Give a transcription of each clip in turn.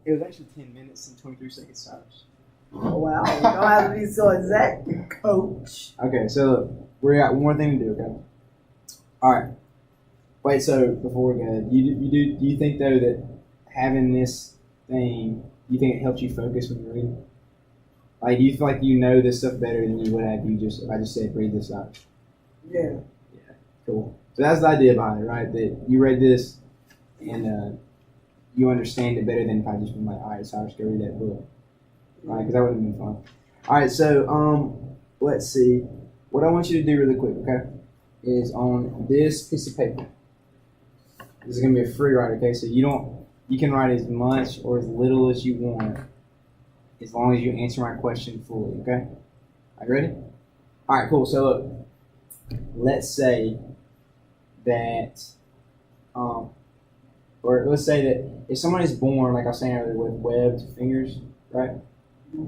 It was actually 10 minutes and 23 seconds, Cyrus. Oh, wow. You don't have to be so exact, coach. Okay, so look, we got one more thing to do, okay? Alright. Wait, so before we go, do you think, though, that having this thing, do you think it helps you focus when you're reading? Like, do you feel like you know this stuff better than you would have if I just said read this out? Yeah. Yeah, cool. So that's the idea behind it, right? That you read this and you understand it better than if I just been like, all right, Cyrus, go read that book. All right, because that wouldn't have been fun. All right, so let's see. What I want you to do really quick, okay, is on this piece of paper. This is gonna be a free write, okay? So you can write as much or as little as you want, as long as you answer my question fully, okay? Are you ready? All right, cool. So look, let's say that, or let's say that if someone is born, like I was saying earlier, with webbed fingers, right?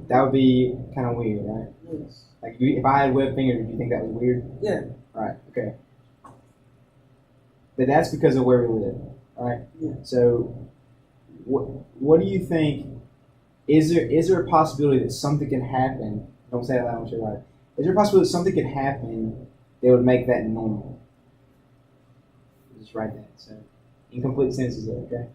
That would be kind of weird, right? Yes. Like if I had webbed fingers, would you think that was weird? Yeah. Right. Okay. But that's because of where we live, right? Yeah. So, what do you think? Is there a possibility that something can happen? Don't say it loud when you're right. Is there a possibility that something could happen that would make that normal? Just write that. So, incomplete sentences, okay?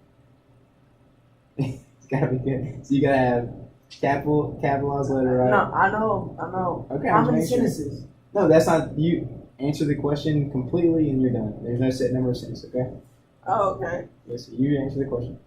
It's gotta be good. So you gotta have capitalized letter, right? No, I know. Okay. How I'm many just making sure. sentences? No, that's not. You answer the question completely and you're done. There's no set number of sentences, okay? Oh, okay. Yes, so you answer the question.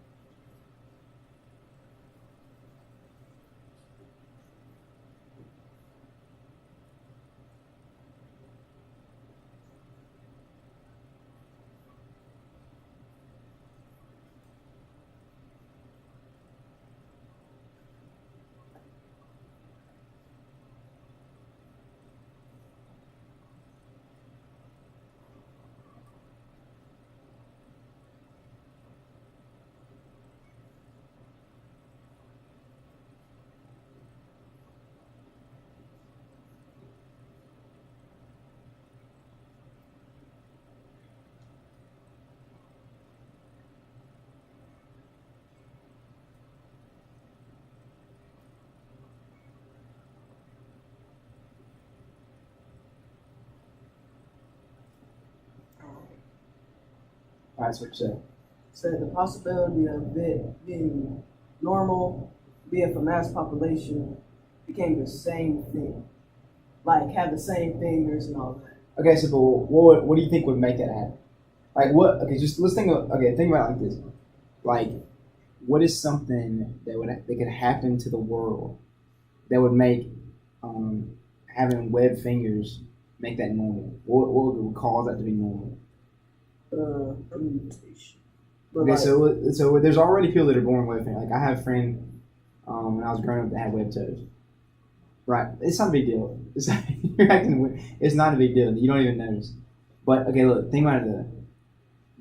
All right, so what you say? So the possibility of it being normal, being for mass population, became the same thing. Like have the same fingers and all that. Okay, so but what do you think would make that happen? Like what? Okay, just let's think of. Okay, think about it like this. Like, what is something that could happen to the world that would make having webbed fingers make that normal? What would cause that to be normal? A mutation. But Okay, like, so there's already people that are born with webbed fingers. Like I have a friend when I was growing up that had webbed toes. Right, it's not a big deal. It's not, you're acting weird. It's not a big deal. You don't even notice. But okay, look, think about it though.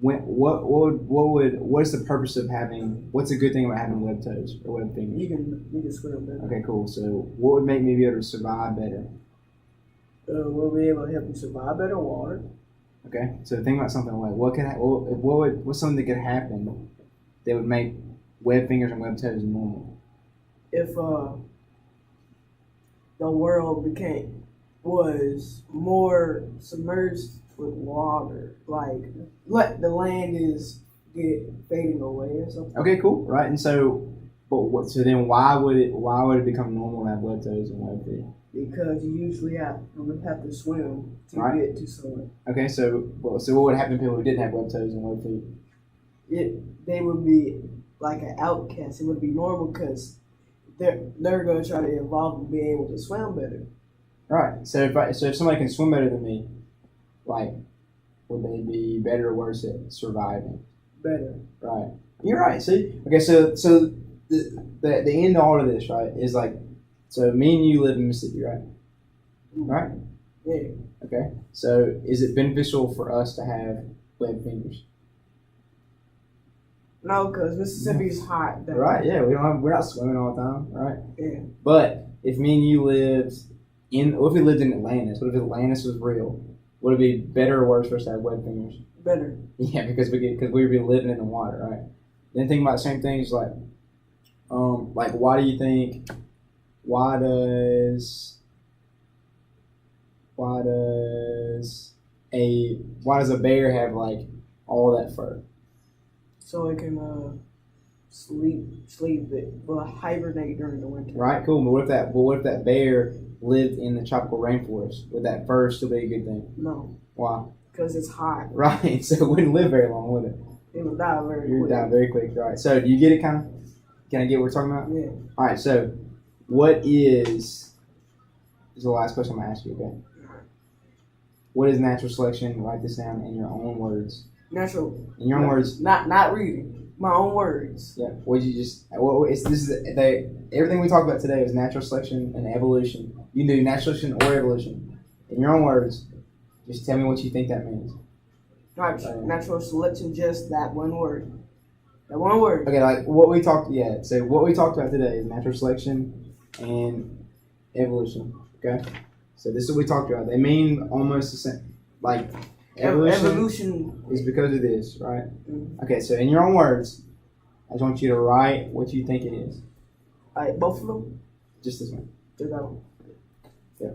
What is the purpose of having? What's a good thing about having webbed toes or webbed fingers? you can swim better. Okay, cool. So what would make me be able to survive better? We'll be able to help you survive better water. Okay, so think about something like what's something that could happen that would make webbed fingers and webbed toes normal? If the world was more submerged with water, like let the land is fading away or something. Okay, cool. Right, and so, so then why would it become normal to have webbed toes and webbed feet? Because you usually have to swim to get to somewhere. Okay, so what would happen to people who didn't have webbed toes and webbed feet? They would be like an outcast. It would be normal because they're going to try to evolve and be able to swim better. Right. So if somebody can swim better than me, like, would they be better or worse at surviving? Better. Right. You're right. See. Okay. So the end of all of this, right, is like, so me and you live in Mississippi, right? Right. Yeah. Okay. So is it beneficial for us to have webbed fingers? No, because Mississippi is hot. Though. Right. Yeah. We're not swimming all the time, right? Yeah. But if me and you what if we lived in Atlantis? What if Atlantis was real? Would it be better or worse for us to have webbed fingers? Better. Yeah, because we'd be living in the water, right? Then think about the same things like Like, why do you think? Why does why does why does a bear have like all that fur? So it can sleep it, but hibernate during the winter. Right, cool. But what if that bear lived in the tropical rainforest? Would that fur still be a good thing? No, Why? because it's hot. Right, so it wouldn't live very long, would it? It will die very You're quick. down very quick. Right. So do you get it kind of? Can I get what we're talking about? Yeah. All right. So what is the last question I'm gonna ask you? Okay. What is natural selection? Write this down in your own words. Natural. In your own words. Not reading. My own words. Yeah. What you just? Everything we talked about today is natural selection and evolution. You can do natural selection or evolution. In your own words, just tell me what you think that means. Natural selection, just that one word. That one word. Okay, like what we talked. Yeah. So what we talked about today is natural selection and evolution. Okay. So this is what we talked about. They mean almost the same. Like evolution is because of this, right? Mm-hmm. Okay. So in your own words, I just want you to write what you think it is. All right, both of them. Just this one. Just that one. Yeah.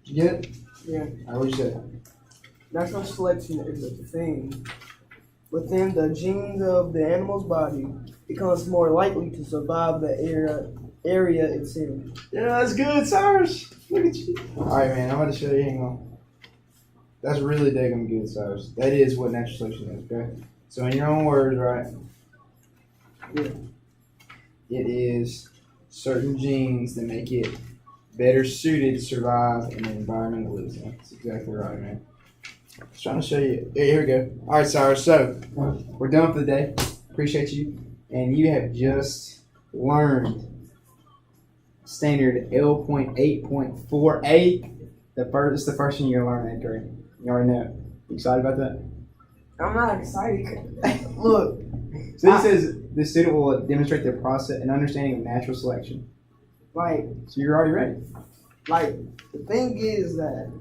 You get it? Yeah. All right, what you say? Natural selection is a thing within the genes of the animal's body becomes more likely to survive the area it's in. Yeah, that's good, Cyrus. Look at you. All right, man. I'm about to show you. Hang on. That's really daggum good, Cyrus. That is what natural selection is. Okay. So in your own words, right? Yeah. It is certain genes that make it better suited to survive in the environment it lives in. That's exactly right, man. Just trying to show you. Here we go. All right, Cyrus. So we're done for the day. Appreciate you. And you have just learned standard L.8.4a. It's the first thing you're gonna learn in 8th grade. You already know it. You excited about that? I'm not excited. Look. So he says the student will demonstrate their process and understanding of natural selection. Like, So you're already ready. the thing is that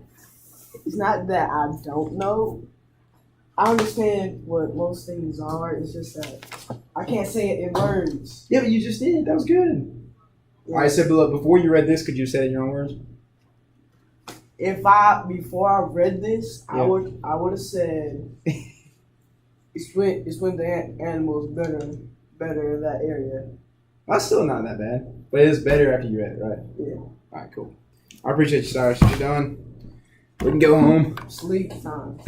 it's not that I don't know. I understand what most things are. It's just that I can't say it in words. Yeah, but you just did. That was good. Yeah. All right, so look, before you read this, could you say it in your own words? Before I read this, Yeah. I would have said it's when the animals better in that area. That's still not that bad, but it is better after you read it, right? Yeah. All right, cool. I appreciate you, Cyrus. You're done. We can go home. Sleep time.